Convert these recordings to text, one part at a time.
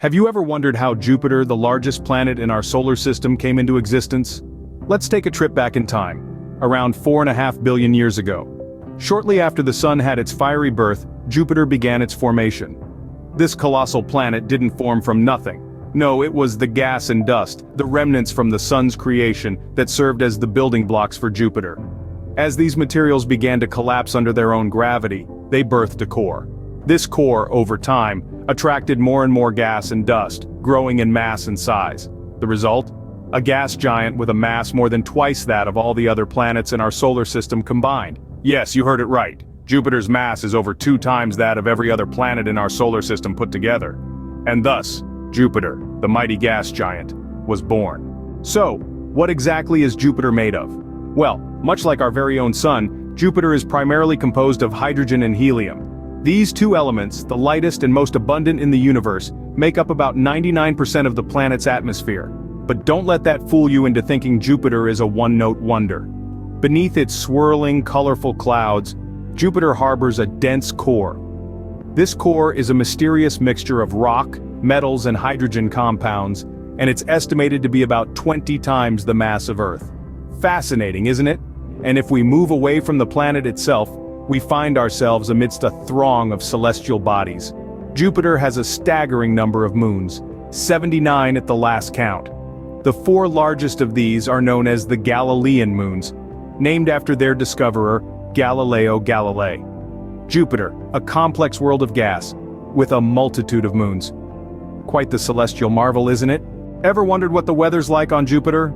Have you ever wondered how Jupiter, the largest planet in our solar system, came into existence? Let's take a trip back in time, around 4.5 billion years ago. Shortly after the Sun had its fiery birth, Jupiter began its formation. This colossal planet didn't form from nothing. No, it was the gas and dust, the remnants from the Sun's creation, that served as the building blocks for Jupiter. As these materials began to collapse under their own gravity, they birthed a core. This core, over time, attracted more and more gas and dust, growing in mass and size. The result? A gas giant with a mass more than twice that of all the other planets in our solar system combined. Yes, you heard it right. Jupiter's mass is over 2 times that of every other planet in our solar system put together. And thus, Jupiter, the mighty gas giant, was born. So, what exactly is Jupiter made of? Well, much like our very own Sun, Jupiter is primarily composed of hydrogen and helium. These two elements, the lightest and most abundant in the universe, make up about 99% of the planet's atmosphere. But don't let that fool you into thinking Jupiter is a one-note wonder. Beneath its swirling, colorful clouds, Jupiter harbors a dense core. This core is a mysterious mixture of rock, metals and hydrogen compounds, and it's estimated to be about 20 times the mass of Earth. Fascinating, isn't it? And if we move away from the planet itself, we find ourselves amidst a throng of celestial bodies. Jupiter has a staggering number of moons, 79 at the last count. The 4 largest of these are known as the Galilean moons, named after their discoverer, Galileo Galilei. Jupiter, a complex world of gas, with a multitude of moons. Quite the celestial marvel, isn't it? Ever wondered what the weather's like on Jupiter?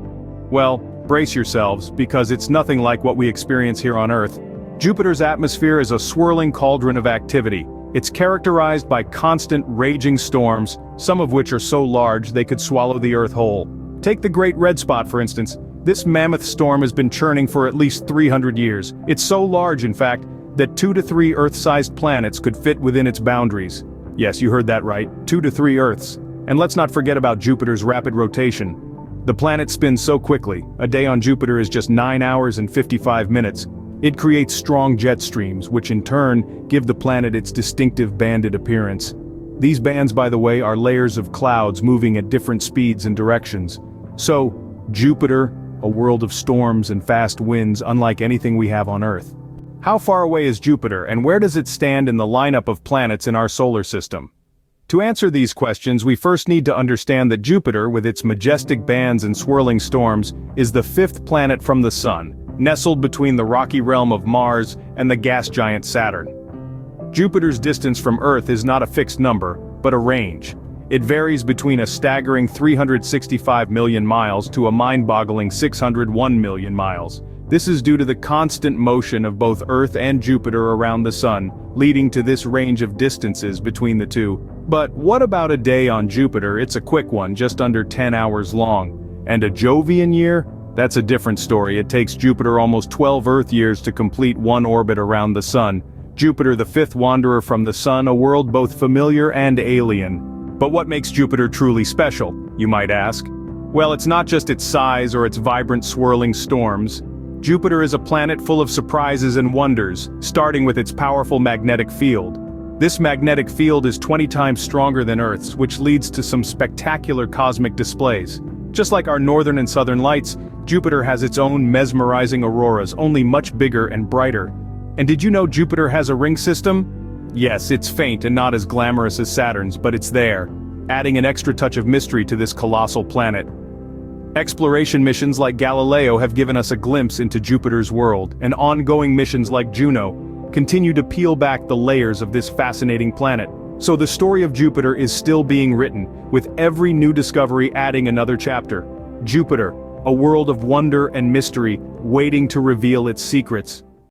Well, brace yourselves, because it's nothing like what we experience here on Earth. Jupiter's atmosphere is a swirling cauldron of activity. It's characterized by constant raging storms, some of which are so large they could swallow the Earth whole. Take the Great Red Spot, for instance. This mammoth storm has been churning for at least 300 years. It's so large, in fact, that 2 to 3 Earth-sized planets could fit within its boundaries. Yes, you heard that right, 2 to 3 Earths. And let's not forget about Jupiter's rapid rotation. The planet spins so quickly, a day on Jupiter is just 9 hours and 55 minutes. It creates strong jet streams, which in turn give the planet its distinctive banded appearance. These bands, by the way, are layers of clouds moving at different speeds and directions. So, Jupiter, a world of storms and fast winds unlike anything we have on Earth. How far away is Jupiter, and where does it stand in the lineup of planets in our solar system? To answer these questions, we first need to understand that Jupiter, with its majestic bands and swirling storms, is the 5th planet from the Sun, nestled between the rocky realm of Mars and the gas giant Saturn. Jupiter's distance from Earth is not a fixed number, but a range. It varies between a staggering 365 million miles to a mind-boggling 601 million miles. This is due to the constant motion of both Earth and Jupiter around the Sun, leading to this range of distances between the two. But what about a day on Jupiter? It's a quick one, just under 10 hours long. And a Jovian year? That's a different story. It takes Jupiter almost 12 Earth years to complete one orbit around the Sun. Jupiter, the 5th wanderer from the Sun, a world both familiar and alien. But what makes Jupiter truly special, you might ask? Well, it's not just its size or its vibrant swirling storms. Jupiter is a planet full of surprises and wonders, starting with its powerful magnetic field. This magnetic field is 20 times stronger than Earth's, which leads to some spectacular cosmic displays. Just like our northern and southern lights, Jupiter has its own mesmerizing auroras, only much bigger and brighter. And did you know Jupiter has a ring system? Yes, it's faint and not as glamorous as Saturn's, but it's there, adding an extra touch of mystery to this colossal planet. Exploration missions like Galileo have given us a glimpse into Jupiter's world, and ongoing missions like Juno continue to peel back the layers of this fascinating planet. So the story of Jupiter is still being written, with every new discovery adding another chapter. Jupiter, a world of wonder and mystery, waiting to reveal its secrets.